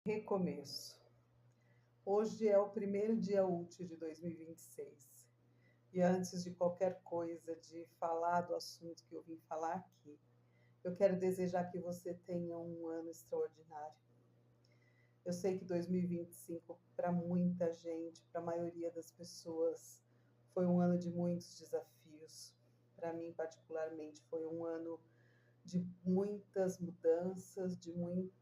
Recomeço. Hoje é o primeiro dia útil de 2026. E antes de qualquer coisa, de falar do assunto que eu vim falar aqui, eu quero desejar que você tenha um ano extraordinário. Eu sei que 2025, para muita gente, para a maioria das pessoas, foi um ano de muitos desafios. Para mim, particularmente, foi um ano de muitas mudanças, de muitos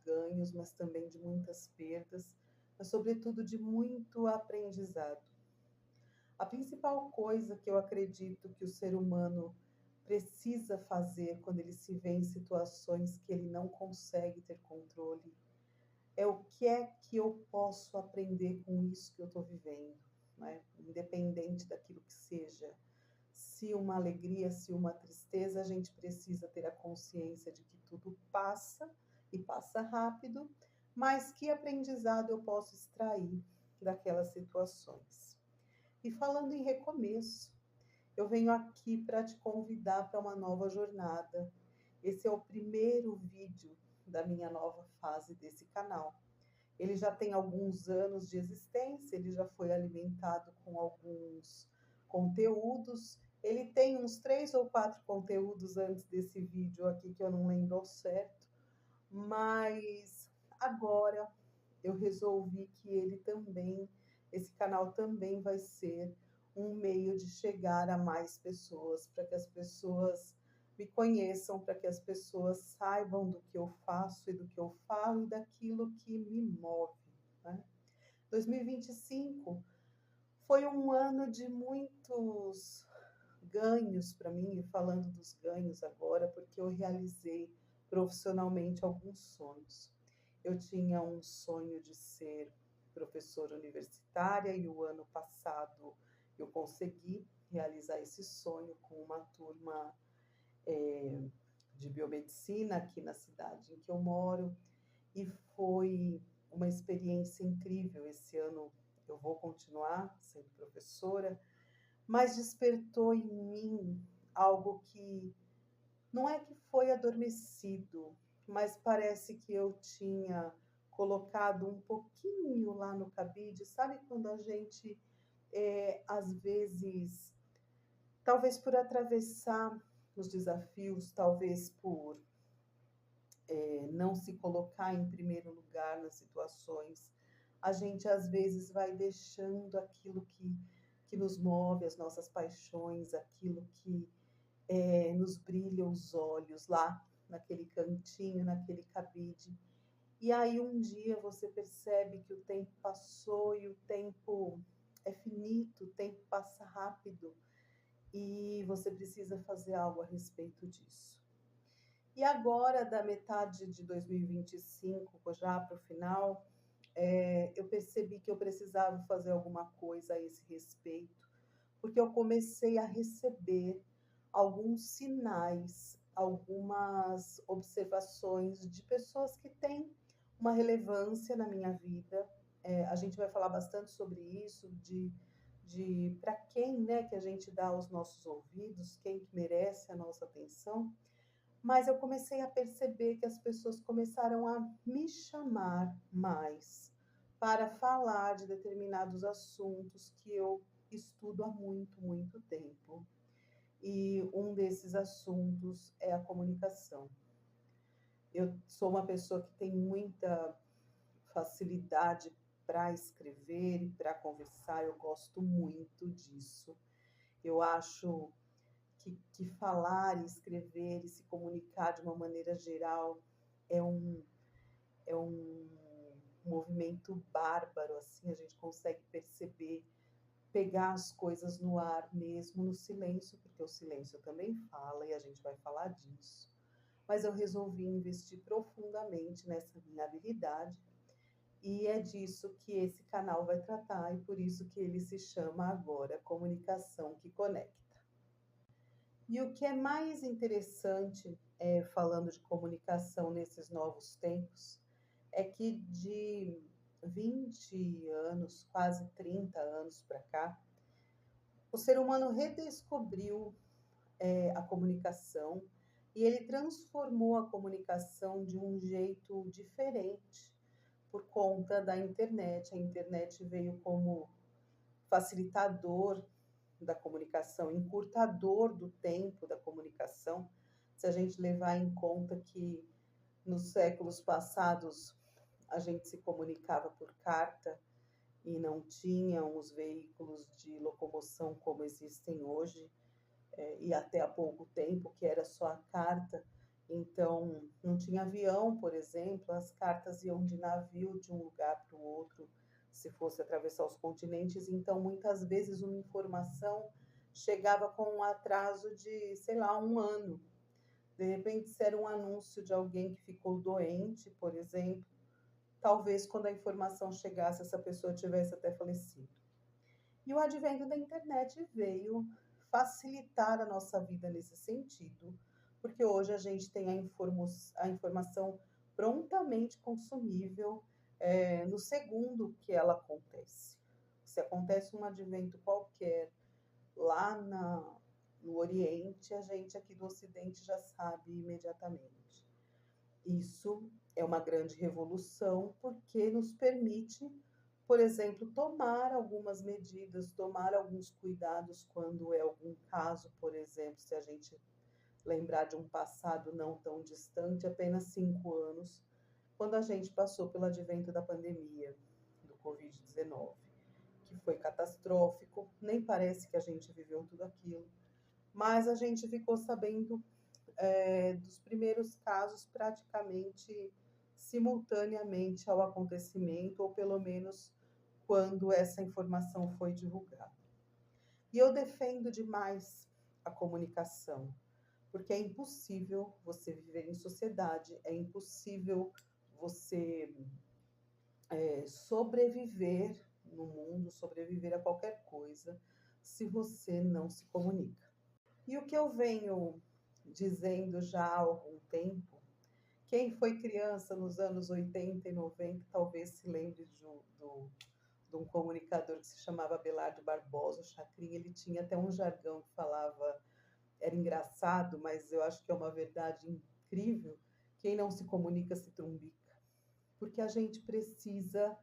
ganhos, mas também de muitas perdas, mas sobretudo de muito aprendizado. A principal coisa que eu acredito que o ser humano precisa fazer quando ele se vê em situações que ele não consegue ter controle é o que é que eu posso aprender com isso que eu estou vivendo, né? Independente daquilo que seja. Se uma alegria, se uma tristeza, a gente precisa ter a consciência de que tudo passa e passa rápido, mas que aprendizado eu posso extrair daquelas situações. E falando em recomeço, eu venho aqui para te convidar para uma nova jornada. Esse é o primeiro vídeo da minha nova fase desse canal. Ele já tem alguns anos de existência, ele já foi alimentado com alguns conteúdos. Ele tem uns 3 ou 4 conteúdos antes desse vídeo aqui que eu não lembro ao certo, mas agora eu resolvi que esse canal também vai ser um meio de chegar a mais pessoas, para que as pessoas me conheçam, para que as pessoas saibam do que eu faço e do que eu falo e daquilo que me move, né? 2025 foi um ano de muitos ganhos para mim, e falando dos ganhos agora, porque eu realizei profissionalmente alguns sonhos. Eu tinha um sonho de ser professora universitária e o ano passado eu consegui realizar esse sonho com uma turma de biomedicina aqui na cidade em que eu moro, e foi uma experiência incrível. Esse ano eu vou continuar sendo professora, mas despertou em mim algo que não é que foi adormecido, mas parece que eu tinha colocado um pouquinho lá no cabide. Sabe quando a gente, às vezes, talvez por atravessar os desafios, talvez por não se colocar em primeiro lugar nas situações, a gente às vezes vai deixando aquilo que nos move, as nossas paixões, aquilo que nos brilha os olhos lá naquele cantinho, naquele cabide. E aí um dia você percebe que o tempo passou e o tempo é finito, o tempo passa rápido e você precisa fazer algo a respeito disso. E agora, da metade de 2025, já para o final, eu percebi que eu precisava fazer alguma coisa a esse respeito, porque eu comecei a receber alguns sinais, algumas observações de pessoas que têm uma relevância na minha vida. A gente vai falar bastante sobre isso, de para quem, né, que a gente dá os nossos ouvidos, quem que merece a nossa atenção. Mas eu comecei a perceber que as pessoas começaram a me chamar mais para falar de determinados assuntos que eu estudo há muito, muito tempo. E um desses assuntos é a comunicação. Eu sou uma pessoa que tem muita facilidade para escrever e para conversar, eu gosto muito disso. Eu acho que falar e escrever e se comunicar de uma maneira geral é um movimento bárbaro, assim, a gente consegue perceber, pegar as coisas no ar mesmo, no silêncio, porque o silêncio também fala e a gente vai falar disso. Mas eu resolvi investir profundamente nessa minha habilidade e é disso que esse canal vai tratar e por isso que ele se chama agora Comunicação que Conecta. E o que é mais interessante, falando de comunicação nesses novos tempos, é que de 20 anos, quase 30 anos para cá, o ser humano redescobriu a comunicação e ele transformou a comunicação de um jeito diferente, conta da internet. A internet veio como facilitador da comunicação, encurtador do tempo da comunicação. Se a gente levar em conta que nos séculos passados a gente se comunicava por carta e não tinham os veículos de locomoção como existem hoje, e até há pouco tempo, que era só a carta. Então, não tinha avião, por exemplo, as cartas iam de navio de um lugar para o outro, se fosse atravessar os continentes. Então, muitas vezes, uma informação chegava com um atraso de, sei lá, um ano. De repente, se era um anúncio de alguém que ficou doente, por exemplo, talvez quando a informação chegasse, essa pessoa tivesse até falecido. E o advento da internet veio facilitar a nossa vida nesse sentido, porque hoje a gente tem a informação prontamente consumível no segundo que ela acontece. Se acontece um advento qualquer lá no Oriente, a gente aqui do Ocidente já sabe imediatamente. Isso é uma grande revolução porque nos permite, por exemplo, tomar algumas medidas, tomar alguns cuidados quando é algum caso, por exemplo, se a gente lembrar de um passado não tão distante, apenas 5 anos, quando a gente passou pelo advento da pandemia do Covid-19, que foi catastrófico, nem parece que a gente viveu tudo aquilo, mas a gente ficou sabendo dos primeiros casos praticamente simultaneamente ao acontecimento, ou pelo menos quando essa informação foi divulgada. E eu defendo demais a comunicação, porque é impossível você viver em sociedade, é impossível você sobreviver no mundo, sobreviver a qualquer coisa, se você não se comunica. E o que eu venho dizendo já há algum tempo, quem foi criança nos anos 80 e 90 talvez se lembre de um comunicador que se chamava Abelardo Barbosa, o Chacrinha. Ele tinha até um jargão que falava, era engraçado, mas eu acho que é uma verdade incrível: quem não se comunica se trumbica. Porque a gente precisa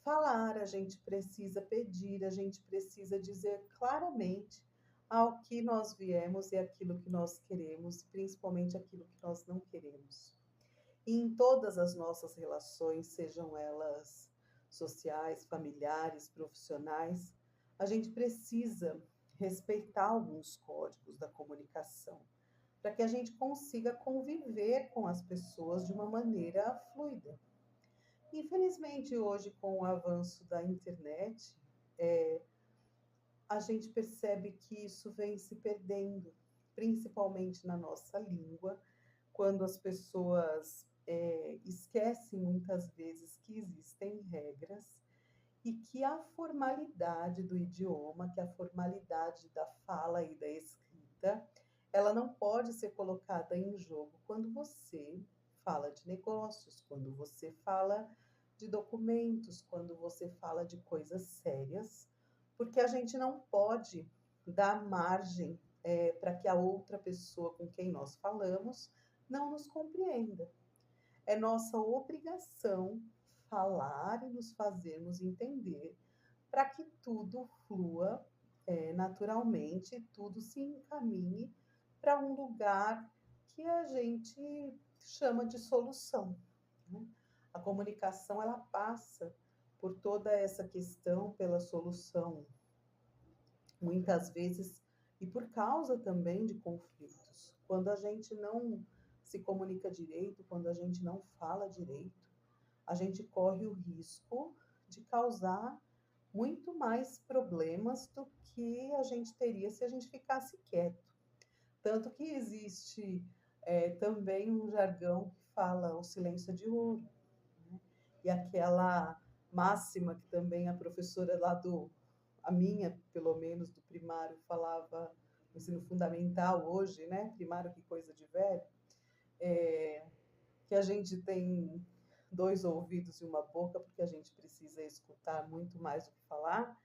falar, a gente precisa pedir, a gente precisa dizer claramente ao que nós viemos e aquilo que nós queremos, principalmente aquilo que nós não queremos. E em todas as nossas relações, sejam elas sociais, familiares, profissionais, a gente precisa respeitar alguns códigos da comunicação, para que a gente consiga conviver com as pessoas de uma maneira fluida. Infelizmente, hoje, com o avanço da internet, a gente percebe que isso vem se perdendo, principalmente na nossa língua, quando as pessoas esquecem muitas vezes que existem regras e que a formalidade do idioma, que a formalidade da fala e da escrita, ela não pode ser colocada em jogo quando você fala de negócios, quando você fala de documentos, quando você fala de coisas sérias, porque a gente não pode dar margem para que a outra pessoa com quem nós falamos não nos compreenda. É nossa obrigação falar e nos fazermos entender para que tudo flua naturalmente, tudo se encaminhe para um lugar que a gente chama de solução, né? A comunicação, ela passa por toda essa questão, pela solução, muitas vezes, e por causa também de conflitos. Quando a gente não se comunica direito, quando a gente não fala direito, a gente corre o risco de causar muito mais problemas do que a gente teria se a gente ficasse quieto. Tanto que existe também um jargão que fala o silêncio é de ouro, né? E aquela máxima que também a professora lá a minha, pelo menos, do primário, falava no ensino fundamental hoje, né? Primário, que coisa de velho, que a gente tem 2 ouvidos e uma boca, porque a gente precisa escutar muito mais do que falar.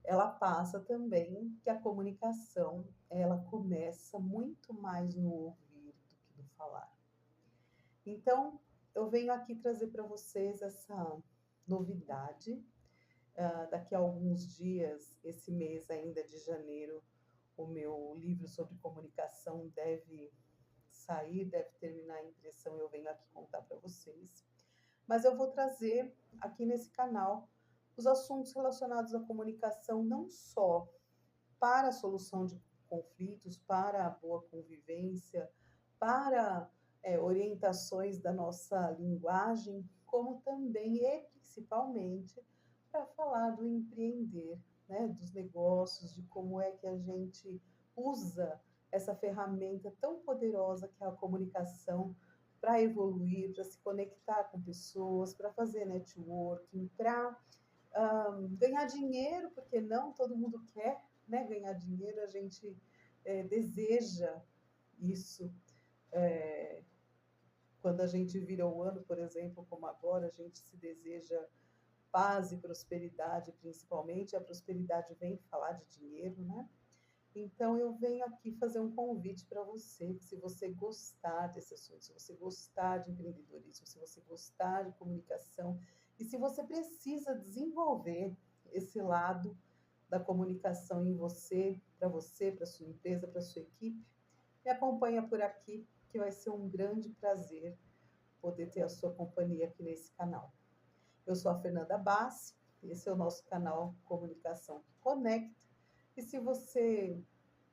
Ela passa também que a comunicação, ela começa muito mais no ouvir do que no falar. Então, eu venho aqui trazer para vocês essa novidade. Daqui a alguns dias, esse mês ainda de janeiro, o meu livro sobre comunicação deve sair, deve terminar a impressão, eu venho aqui contar para vocês. Mas eu vou trazer aqui nesse canal os assuntos relacionados à comunicação, não só para a solução de conflitos, para a boa convivência, para orientações da nossa linguagem, como também e principalmente para falar do empreender, né, dos negócios, de como é que a gente usa essa ferramenta tão poderosa que é a comunicação para evoluir, para se conectar com pessoas, para fazer networking, para ganhar dinheiro, porque não todo mundo quer, né, ganhar dinheiro, a gente deseja isso. Quando a gente vira o ano, por exemplo, como agora, a gente se deseja paz e prosperidade, principalmente. A prosperidade vem falar de dinheiro, né? Então, eu venho aqui fazer um convite para você, que se você gostar desse assunto, se você gostar de empreendedorismo, se você gostar de comunicação, e se você precisa desenvolver esse lado da comunicação em você, para sua empresa, para sua equipe, me acompanha por aqui, que vai ser um grande prazer poder ter a sua companhia aqui nesse canal. Eu sou a Fernanda Bassi, esse é o nosso canal Comunicação que Conecta, e se você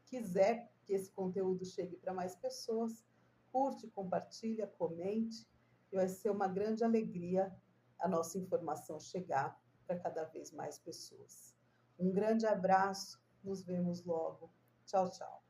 quiser que esse conteúdo chegue para mais pessoas, curte, compartilha, comente, e vai ser uma grande alegria a nossa informação chegar para cada vez mais pessoas. Um grande abraço, nos vemos logo. Tchau, tchau.